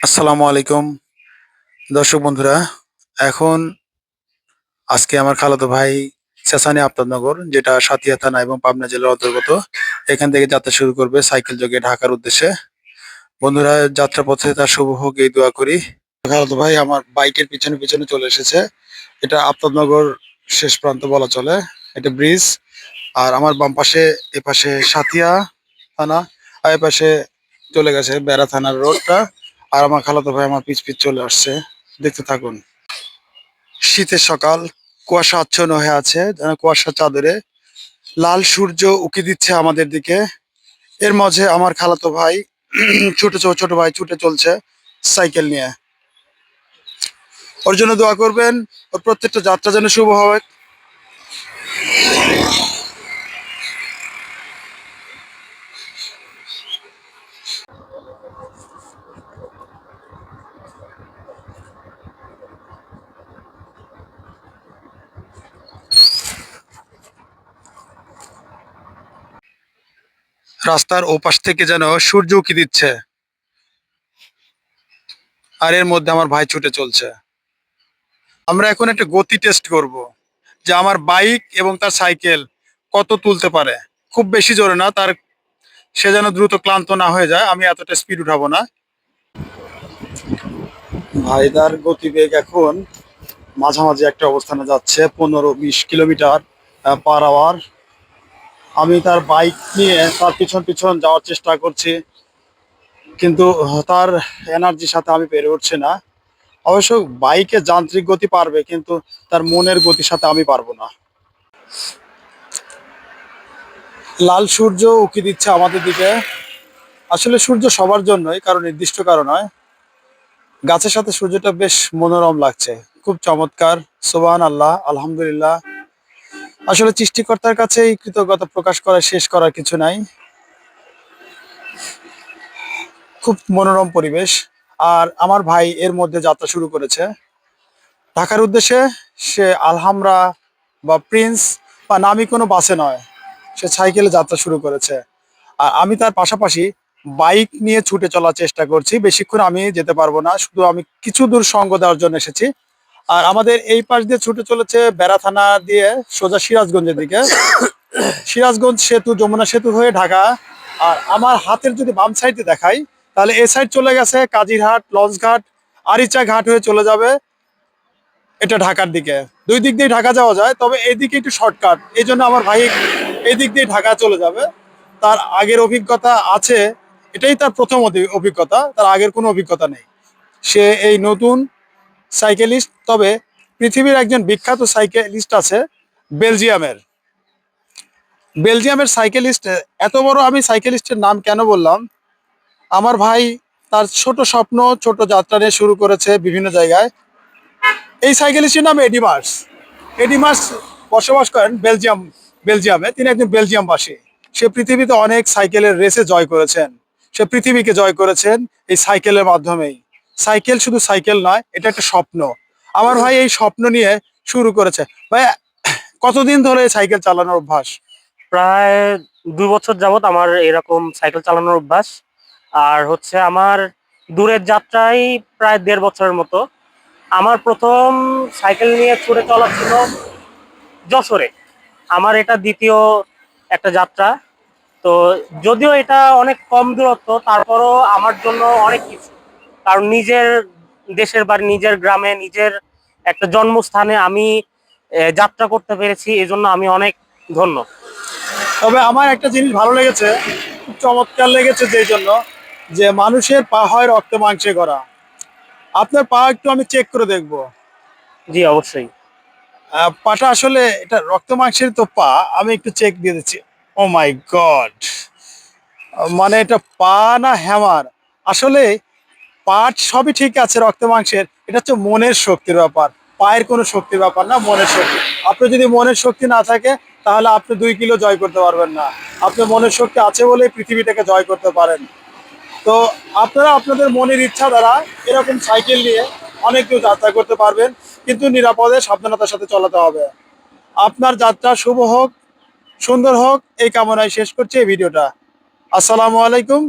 আসসালামু আলাইকুম দর্শক বন্ধুরা। এখন আজকে আমার খালাতো ভাই চেঁচানি আফতাবনগর, যেটা সাতিয়া থানা এবং পাবনা জেলার অন্তর্গত, এখান থেকে যাত্রা শুরু করবে সাইকেল যোগে ঢাকার উদ্দেশ্যে। বন্ধুরা, যাত্রা পথে তার শুভ হোক এই দোয়া করি। খালাতো ভাই আমার বাইকের পিছনে পিছনে চলে এসেছে। এটা আফতাবনগর শেষ প্রান্ত বলা চলে। এটা ব্রিজ। আর আমার বাম পাশে, এপাশে সাতিয়া থানা, আর এপাশে চলে গেছে বেড়া থানার রোডটা। আর আমার খালাতো ভাই আমার পিছ পিছ চলে আসছে। দেখতে থাকুন। শীতের সকাল, কুয়াশা আচ্ছন্ন হয়ে আছে, যেন কুয়াশা চাদরে। লাল সূর্য উকি দিচ্ছে আমাদের দিকে। এর মাঝে আমার খালাতো ভাই ছোট ভাই ছুটে চলছে সাইকেল নিয়ে। ওর জন্য দোয়া করবেন, ওর প্রত্যেকটা যাত্রা যেন শুভ হয়। রাস্তার ওপাশ থেকে যেন সূর্য উকি দিচ্ছে, আর এর মধ্যে আমার ভাই ছুটে চলছে। আমরা এখন একটা গতি টেস্ট করব, যে আমার বাইক এবং তার সাইকেল কত তুলতে পারে। খুব বেশি জোরে না, সে যেন দ্রুত ক্লান্ত না হয়ে যায়। আমি এতটা স্পিড উঠাবো না। ভাইদার গতিবেগ এখন মাঝামাঝি একটা অবস্থানে যাচ্ছে, 15-20 কিলোমিটার পার আওয়ার। আমি তার বাইক নিয়ে তার পিছন পিছন যাওয়ার চেষ্টা করছি, কিন্তু তার এনার্জির সাথে আমি পেরে উঠছি না। অবশ্য বাইকে যান্ত্রিক গতি পারবে, কিন্তু তার মনের গতির সাথে আমি পারবো না। লাল সূর্য উকি দিচ্ছে আমাদের দিকে। আসলে সূর্য সবার জন্যই, কারণ নির্দিষ্ট কারণ নয়। গাছের সাথে সূর্যটা বেশ মনোরম লাগছে, খুব চমৎকার। সুবহান আল্লাহ, আলহামদুলিল্লাহ। আসলে সৃষ্টিকর্তার কাছে এই কৃতজ্ঞতা প্রকাশ করা, শেষ করার কিছু নাই। খুব মনোরম পরিবেশ। আর আমার ভাই এর মধ্যে যাত্রা শুরু করেছে ঢাকার উদ্দেশ্যে। সে আলহামরা বা প্রিন্স বা নামি কোনো বাসে নয়, সে সাইকেলে যাত্রা শুরু করেছে। আর আমি তার পাশাপাশি বাইক নিয়ে ছুটে চলার চেষ্টা করছি। বেশিক্ষণ আমি যেতে পারবো না, শুধু আমি কিছু দূর সঙ্গ দেওয়ার জন্য এসেছি। আর আমাদের এই পাশ দিয়ে ছুটে চলেছে বেড়া থানা দিয়ে সোজা সিরাজগঞ্জের দিকে। সিরাজগঞ্জ সেতু, যমুনা সেতু হয়ে ঢাকা। আর আমার হাতের যদি বাম সাইডে দেখাই, তাহলে এ সাইড চলে গেছে কাজিরহাট, লঞ্চঘাট, আরিচা ঘাট হয়ে চলে যাবে এটা ঢাকার দিকে। দুই দিক দিয়ে ঢাকা যাওয়া যায়, তবে এইদিকে একটু শর্টকাট, এই জন্য আমার ভাই এই দিক দিয়ে ঢাকা চলে যাবে। তার আগের অভিজ্ঞতা আছে, এটাই তার প্রথম অভিজ্ঞতা, তার আগের কোনো অভিজ্ঞতা নেই। সে এই নতুন সাইকেলিস্ট। তবে পৃথিবীর একজন বিখ্যাত সাইকেলিস্ট আছে বেলজিয়ামের। বেলজিয়ামের সাইকেলিস্ট। এত বড় আমি সাইকেলিস্টের নাম কেন বললাম, আমার ভাই তার ছোট স্বপ্ন, ছোট যাত্রা নিয়ে শুরু করেছে বিভিন্ন জায়গায়। এই সাইকেলিস্টের নাম এডি মার্স। এডি মার্স বসবাস করেন বেলজিয়ামে। তিনি একজন বেলজিয়ামবাসী। সে পৃথিবীতে অনেক সাইকেলের রেসে জয় করেছেন। সে পৃথিবীকে জয় করেছেন এই সাইকেলের মাধ্যমেই। সাইকেল শুধু সাইকেল নয়, এটা একটা স্বপ্ন। আমার ভাই এই স্বপ্ন নিয়ে শুরু করেছে। ভাই, কতদিন ধরে সাইকেল চালানোর অভ্যাস? প্রায় 2 বছর যাবত আমার এরকম সাইকেল চালানোর অভ্যাস। আর হচ্ছে আমার দূরের যাত্রায় প্রায় 1.5 বছরের মতো। আমার প্রথম সাইকেল নিয়ে ছুটে চলা ছিল যশোরে। আমার এটা দ্বিতীয় একটা যাত্রা। তো যদিও এটা অনেক কম দূরত্ব, তারপরও আমার জন্য অনেক কিছু। কারণ নিজের দেশের বাড়ি, নিজের গ্রামে, নিজের একটা জন্মস্থানে আমি যাত্রা করতে পেরেছি, এজন্য আমি অনেক ধন্য। তবে আমার একটা জিনিস ভালো লেগেছে, খুব চমৎকার লেগেছে, যেই জন্য যে মানুষের পা হয় রক্ত মাংসে গড়া। আপনার পা একটু আমি চেক করে দেখবো। জি, অবশ্যই। পাটা আসলে এটা রক্ত মাংসের তো পা। আমি একটু চেক দিয়ে দিচ্ছি। ও মাই গড! মানে এটা পা না হ্যামার? আসলে পাট সবই ঠিক আছে রক্ত মাংসের, এটা হচ্ছে মনের শক্তির ব্যাপার। পায়ের কোনো শক্তির ব্যাপার না, মনের শক্তি। আপনার যদি মনের শক্তি না থাকে, তাহলে আপনি 2 কিলো জয় করতে পারবেন না। আপনার মনের শক্তি আছে বলেই পৃথিবীটাকে জয় করতে পারেন। তো আপনারা আপনাদের মনের ইচ্ছা দ্বারা এরকম সাইকেল নিয়ে অনেক দূর যাত্রা করতে পারবেন, কিন্তু নিরাপদে সাবধানতার সাথে চালাতে হবে। আপনার যাত্রা শুভ হোক, সুন্দর হোক, এই কামনায় শেষ করছি এই ভিডিওটা। আসসালামু আলাইকুম।